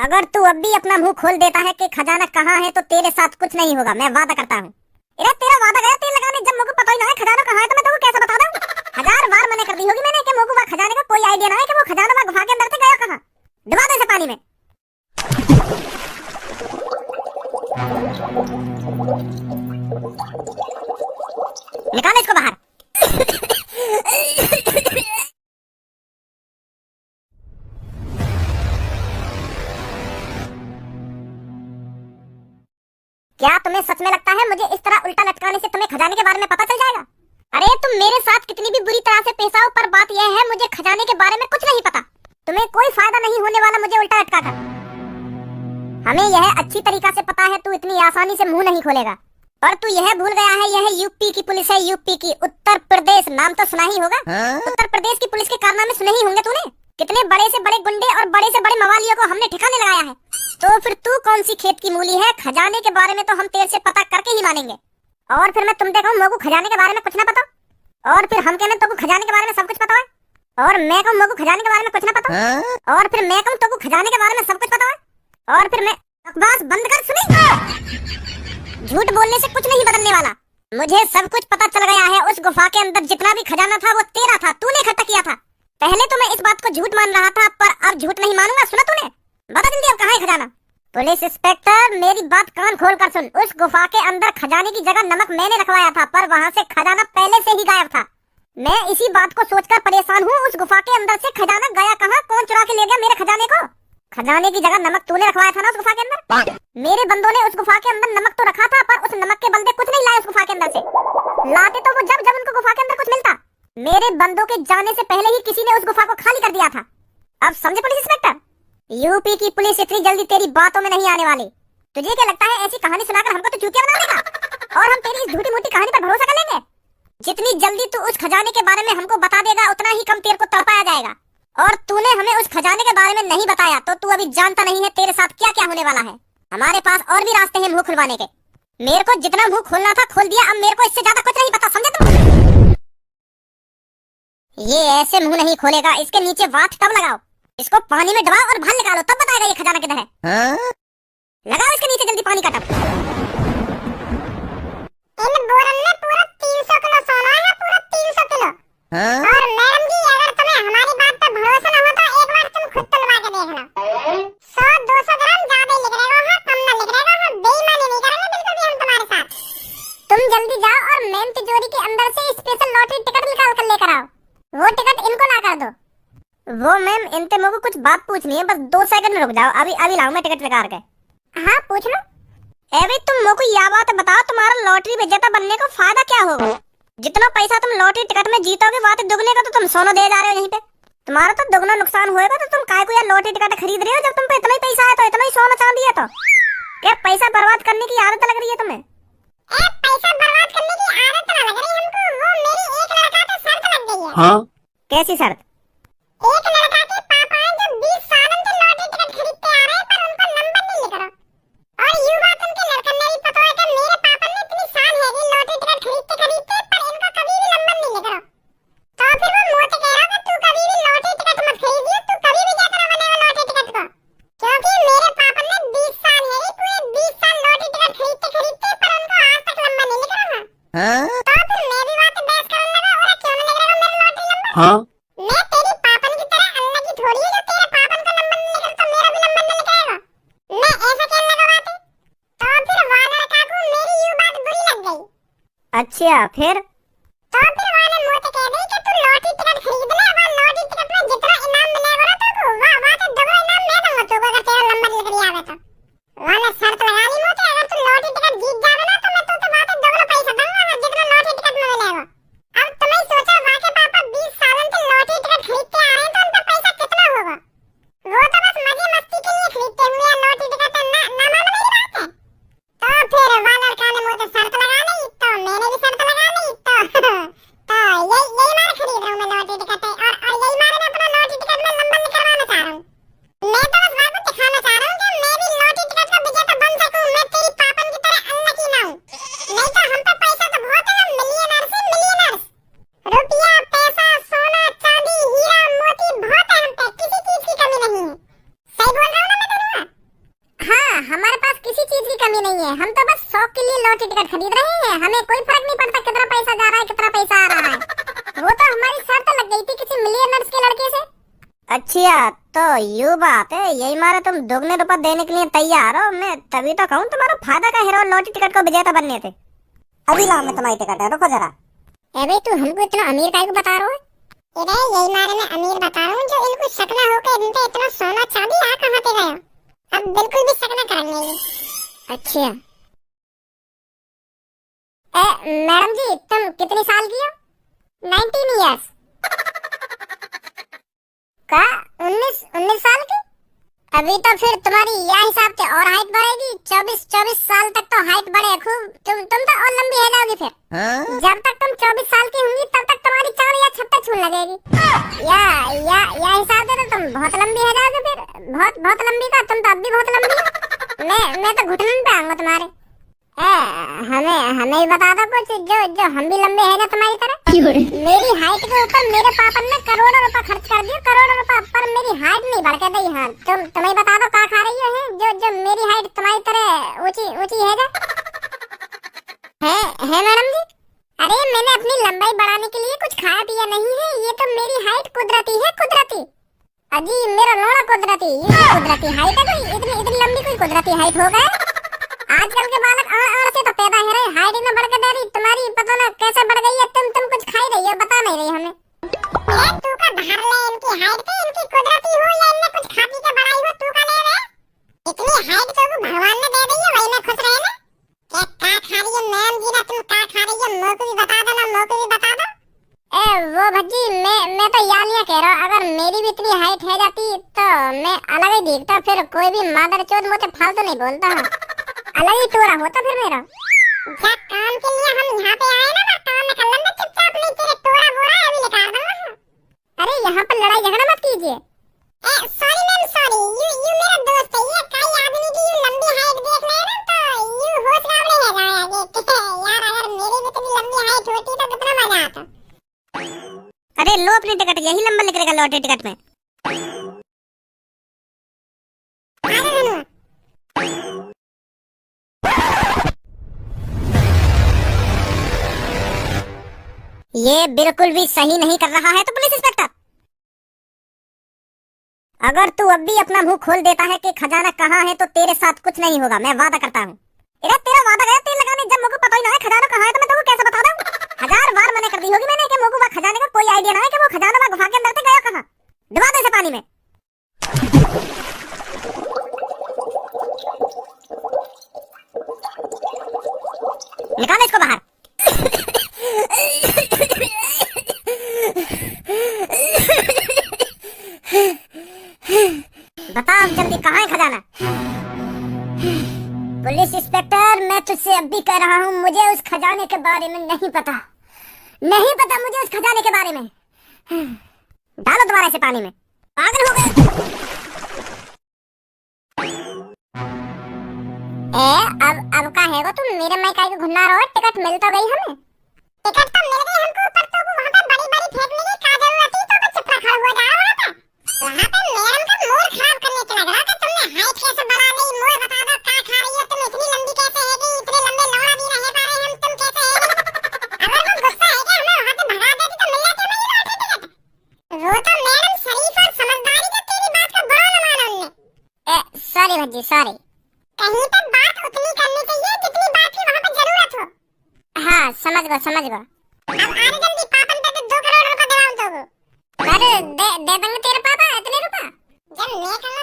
अगर तू अब भी अपना मुंह खोल देता है कि खजाना कहाँ है तो तेरे साथ कुछ नहीं होगा, मैं वादा करता हूँ। अरे तेरा वादा गया तेल लगाने, जब मुझे पता ही ना है खजाना कहाँ है तो मैं तुमको कैसे बता दूँ? 1000 बार मना कर दी होगी मैंने कि मुझे खजाने का कोई आइडिया ना है कि वो खजाना वहाँ गुफा के अंदर से गया कहाँ। डुबा दे इसे पानी में। निकाल इसको बाहर। क्या तुम्हें सच में लगता है मुझे इस तरह उल्टा लटकाने से तुम्हें खजाने के बारे में पता चल जाएगा? अरे तुम मेरे साथ कितनी भी बुरी तरह से पेश आओ, पर बात यह है मुझे खजाने के बारे में कुछ नहीं पता। तुम्हें कोई फायदा नहीं होने वाला मुझे उल्टा लटकाकर। हमें यह अच्छी तरीका से पता है तू इतनी आसानी से मुंह नहीं खोलेगा। पर तू यह भूल गया है यह यूपी की पुलिस है, यूपी की, उत्तर प्रदेश नाम तो सुना ही होगा। उत्तर प्रदेश की पुलिस के कारनामे सुने ही होंगे तूने। कितने बड़े से बड़े गुंडे और बड़े से बड़े मवालियों को हमने ठिकाने लगाया है। तो फिर तू कौन सी खेत की मूली है? खजाने के बारे में तो हम तेरे से पता करके ही मानेंगे। और फिर मैं तुमसे कहूँ मोगू खजाने के बारे में कुछ ना पता, और फिर हम कहने तो खजाने के बारे में सब कुछ पता है, और मैं कहूँ मोगू खजाने के बारे में कुछ ना पता, और फिर मैं कहूँ तो खजाने के बारे में सब कुछ पता है, और फिर मैं बकवास बंद कर। सुनी, झूठ बोलने से कुछ नहीं बदलने वाला। मुझे सब कुछ पता चल गया है। उस गुफा के अंदर जितना भी खजाना था वो तेरा था, तूने इकट्ठा किया था। पहले तो मैं इस बात को झूठ मान रहा था, पर अब झूठ नहीं मानूंगा। सुना तूने? बता जल्दी अब कहाँ है खजाना? पुलिस इंस्पेक्टर मेरी बात कान खोल कर सुन। उस गुफा के अंदर खजाने की जगह नमक मैंने रखवाया था, पर वहाँ से खजाना पहले से ही गायब था। मैं इसी बात को सोचकर परेशान हूँ। उस गुफा के अंदर से खजाना गया कहाँ? कौन चुरा के ले गया मेरे खजाने को? खजाने की जगह नमक तूने रखवाया था ना उस गुफा के अंदर। मेरे बंदों ने उस गुफा के अंदर नमक तो रखा था, पर उस नमक के बंदे कुछ नहीं लाए उस गुफा के अंदर से। लाते तो वो जब उनको गुफा के अंदर कुछ मिलता। मेरे बंदों के जाने से पहले ही किसी ने उस गुफा को खाली कर दिया था। अब समझे पुलिस इंस्पेक्टर? यूपी की पुलिस इतनी जल्दी तेरी बातों में नहीं आने वाली। तुझे क्या लगता है ऐसी कहानी सुनाकर हमको तो चूतिया बना देगा और हम तेरी इस झूठी मूठी कहानी पर भरोसा कर लेंगे? जितनी जल्दी तू उस खजाने के बारे में हमको बता देगा उतना ही कम तेरे को तड़पाया जाएगा। और तूने हमें उस खजाने के बारे में नहीं बताया तो तू अभी जानता नहीं है तेरे साथ क्या क्या होने वाला है। हमारे पास और भी रास्ते हैं मुंह खुलवाने के। मेरे को जितना मुंह खोलना था खोल दिया, अब मेरे को इससे ज्यादा कुछ नहीं पता। समझे तुम? ये ऐसे मुंह नहीं खोलेगा। इसके नीचे वाट तब लगाओ, इसको पानी में डुबाओ और बाहर निकालो, तब बताएगा ये खजाना किधर है। लगाओ इसके नीचे जल्दी पानी का टब। इन बोरन में पूरा 300 किलो सोना है, पूरा 300 किलो। और मैडम जी अगर तुम्हें हमारी बात पर भरोसा न हो तो एक बार तुम खुद तुलवा के देख लो। 100-200 ग्राम ज्यादा लिख रहेगा है, कम ना लिख रहेगा है। बेईमानी नहीं करेंगे बिल्कुल भी हम तुम्हारे साथ। तुम जल्दी जाओ और मेन तिजोरी के अंदर से स्पेशल लॉटरी टिकट निकाल कर लेकर आओ। वो टिकट इनको ला कर दो। वो मैम इनसे मुझको कुछ बात पूछनी है, बस 2 सेकंड में रुक जाओ। अभी लाऊं मैं टिकट निकाल के। हाँ पूछ लो। अरे तुम मुझको यह बात बताओ, तुम्हारा लॉटरी विजेता बनने का फायदा क्या होगा? जितना पैसा तुम लॉटरी टिकट में जीतोगे बात दुगने का तो तुम सोना दे जा रहे हो यहीं पे। तुम्हारा तो दुगना नुकसान होएगा। तो तुम काय को यार लॉटरी टिकट खरीद रहे हो जब तुम पे इतना ही पैसा है, तो इतना ही सोना चांदी है तो क्या पैसा बर्बाद करने की आदत लग रही है तुम्हें? पैसा बर्बाद करने की आदत ना लग रही हमको, वो मेरी एक लड़का पे शर्त लग गई है। हाँ कैसी शर्त? एक लड़का के पापा हैं जो 20 सालों से लॉटरी टिकट खरीदते आ रहे हैं, पर उनको नंबर नहीं लिख रहा। और यूं बात उनके लड़कन ने भी पता है कि मेरे पापा ने इतनी साल है कि लॉटरी टिकट खरीदते पर इनको कभी भी नंबर नहीं लिख रहा। तो फिर वो मोटे कह रहा कि तू कभी भी लॉटरी टिकट मत खरीदियो, तू कभी भी क्या करवानेगा लॉटरी टिकट को? क्योंकि मेरे पापा ने 20 साल है पूरे 20 साल लॉटरी टिकट खरीदते पर उनको आज तक नंबर नहीं लिख रहा। तो फिर मैं भी बात बहस करने लगा, और क्यों नहीं लिख रहा मेरा लॉटरी नंबर? हाँ मैं तेरी पापन की तरह अन्ना की थोड़ी है जो तेरे पापन का नंबर नहीं लिखा तो मेरा भी नंबर नहीं लिखाएगा। मैं ऐसा कहने लगा बात है। तो फिर वहाँ लड़का को मेरी यूं बात बुरी लग गई। अच्छा फिर? तो फिर वहाँ ने मुझे कह दी कि तू लॉटरी टिकट खरीद ले, वहाँ लॉटरी टिकट में जितना इनाम मिलेगा ना तो वहाँ से डबल इनाम मैं दूंगा तुझको अगर तेरा नंबर लिख दिया आवे तो। वहाँ ने शर्त लगा ली मुझे, अगर तू लॉटरी टिकट जीत जावे ना तो मैं तुझसे वहाँ से डबल पैसा दूंगा जितना लॉटरी टिकट में मिलेगा। अब तुम्हें सोचा वहाँ के पापा 20 सालों से लॉटरी टिकट खरीदते आ रहे हैं तो उनका पैसा कितना होगा? वो तो बस मजे मस्ती के लिए खरीदते होंगे यार लॉटरी टिकट, ना मालूम मेरी बात है। तो फिर वहाँ लड़का ने मुझे शर्त लगा ली तो मैंने भी शर्त लगा ली तो यही मार खरीद रहा हूँ मैं लॉटरी टिकट। है, हम तो बस शौक के लिए लॉटरी टिकट खरीद रहे हैं। हमें कोई फर्क नहीं पड़ता कितना पैसा जा रहा है कितना पैसा आ रहा है। वो तो हमारी शर्त लग गई थी किसी मिलियनर्स के लड़के से। अच्छा तो यू बात है, यही मारे तुम दोगुने रुपए देने के लिए तैयार हो। मैं तभी तो कहूँ तुम्हारा फायदा का हीरो लॉटरी टिकट को विजेता बनने थे। अभी लाओ मैं तुम्हारी टिकट है, रुको जरा। अबे तू हमको इतना अमीर काहे को बता रहा है? इधर यही मारे मैं अमीर बता रहा हूँ जो इनको शक ना हो कि इन पे इतना सोना चांदी आ कहाँ पे गया। अब बिल्कुल भी शक ना करेंगे ये। अच्छा मैडम जी तुम कितनी साल की हो? 19 इयर्स का 19 साल की? अभी तो फिर तुम्हारी यह हिसाब से और हाइट बढ़ेगी। 24 साल तक तो हाइट बढ़े खूब। तुम तो और लंबी हो जाओगी फिर। जब तक तुम 24 साल की होंगी तब तक तुम्हारी चार या छत्ता छूने लगेगी। या हिसाब से तो तुम बहुत लंबी हो जाओगे फिर। बहुत लंबी का तुम तो अब भी बहुत लंबी हो। मैं तो घुटनों पे आऊंगा तुम्हारे। हमें बता दो कुछ जो हम भी लंबे हैं ना तुम्हारी तरह। मेरी हाइट के ऊपर मेरे पापा ने करोड़ों रुपए खर्च कर दिए, करोड़ों रुपए, पर मेरी हाइट नहीं बढ़ के दी। हाँ तुम्हें बता दो क्या खा रही हो जो मेरी हाइट तुम्हारी तरह ऊंची है मैडम जी? अरे मैंने अपनी लंबाई बढ़ाने के लिए कुछ खाया पिया नहीं है। ये तो मेरी हाइट कुदरती है, कुदरती। अजी मेरा रोना कुदरती, ये कुदरती हाइट है कोई? इतनी लंबी कोई कुदरती हाइट हो गया? आजकल के बालक और से तो पैदा है रहे, हाइट ना बढ़ के दे रही। तुम्हारी पता ना कैसे बढ़ गई है। तुम कुछ खाई रही हो, बता नहीं रही हमें। तू का धार ले इनकी हाइट पे, इनकी कुदरती हो या इनने कुछ खा पी के बढ़ाई हो, तू का ले रहे? इतनी हाइट तो भगवान ने दे दी है, वही में खुश रहे ना। क्या खा रही है मैम जी ना, तुम क्या खा रही है? मोको भी बता दो ना, मोको भी बता दो। वो भज्जी मैं तो यालिया कह रहा हूँ, अगर मेरी भी इतनी हाइट है जाती तो मैं अलग ही दिखता। फिर कोई भी मादर चोद मुझे फालतू नहीं बोलता है, अलग ही टोरा होता फिर मेरा। क्या काम के लिए हम यहाँ पे आए ना, काम कर लेना चुपचाप, नहीं तेरे टोरा बोरा अभी निकाल दूंगा। अरे यहाँ पर लड़ाई झगड़ा मत कीजिए। सॉरी मैम सॉरी, यू मेरा दोस्त है। ये कई आदमी की लंबी हाइट देख ले ना तो यू होश गावड़े है जाएगा यार। अगर मेरी भी इतनी लंबी हाइट होती तो कितना मजा आता। अरे लो अपनी टिकट, यही नंबर निकलेगा लॉटरी टिकट में। ये बिल्कुल भी सही नहीं कर रहा है तो पुलिस इंस्पेक्टर। अगर तू अब भी अपना मुंह खोल देता है कि खजाना कहाँ है तो तेरे साथ कुछ नहीं होगा, मैं वादा करता हूँ। तेरा वादा है तेल लगाने, जब मुझे पता ही ना है खजाना कहाँ है तो मैं तुमको कैसे बता दूं? 1000 बार मना कर दी होगी मैंने कि मुझे खजाने का कोई आइडिया ना है कि वो खजाना में गुफा के अंदर से गया कहाँ। डुबा दे इसे पानी में। निकाल इसको बाहर। बताओ जल्दी कहाँ है खजाना? पुलिस इंस्पेक्टर मैं तुझसे अब भी कह रहा हूँ, मुझे उस खजाने के बारे में नहीं पता मुझे उस खजाने के बारे में। डालो दोबारा इसे पानी में। पागल हो गए? अब का है वो तुम मेरे मैं काहे को घुन्ना रहो? टिकट मिल तो गई हमें। टिकट तो मिल गई हमको, पर तो वहाँ पे बड़ी फेंकने की क्या जरूरत थी? तो चुप रखा हुआ जा रहा था वहाँ पे। मैडम का मूड खराब करने के लग रहा था। तुमने हाइट कैसे बढ़ा ली? मूड बता दो क्या खा रही हो तुम? इतनी लंबी कैसे है गई? इतने लंबे लौड़ा भी रह पा रहे हम, तुम कैसे है गई? अगर वो गुस्सा है कि हमें वहाँ से भगा देती तो मिलना क्यों नहीं लौटी टिकट? वो तो मैडम शरीफ और समझदारी से तेरी बात का बुरा न माना उनने। Sorry Bhajji sorry. कहीं पे बात उतनी करनी चाहिए जितनी बात की वहाँ पे जरूरत हो। हाँ समझ गो। अब आने जल्दी, पापन पे तो 2 करोड़ रुपए दिलाऊं तो। अरे दे देंगे तेरे पापा इतने रुपए। जब मैं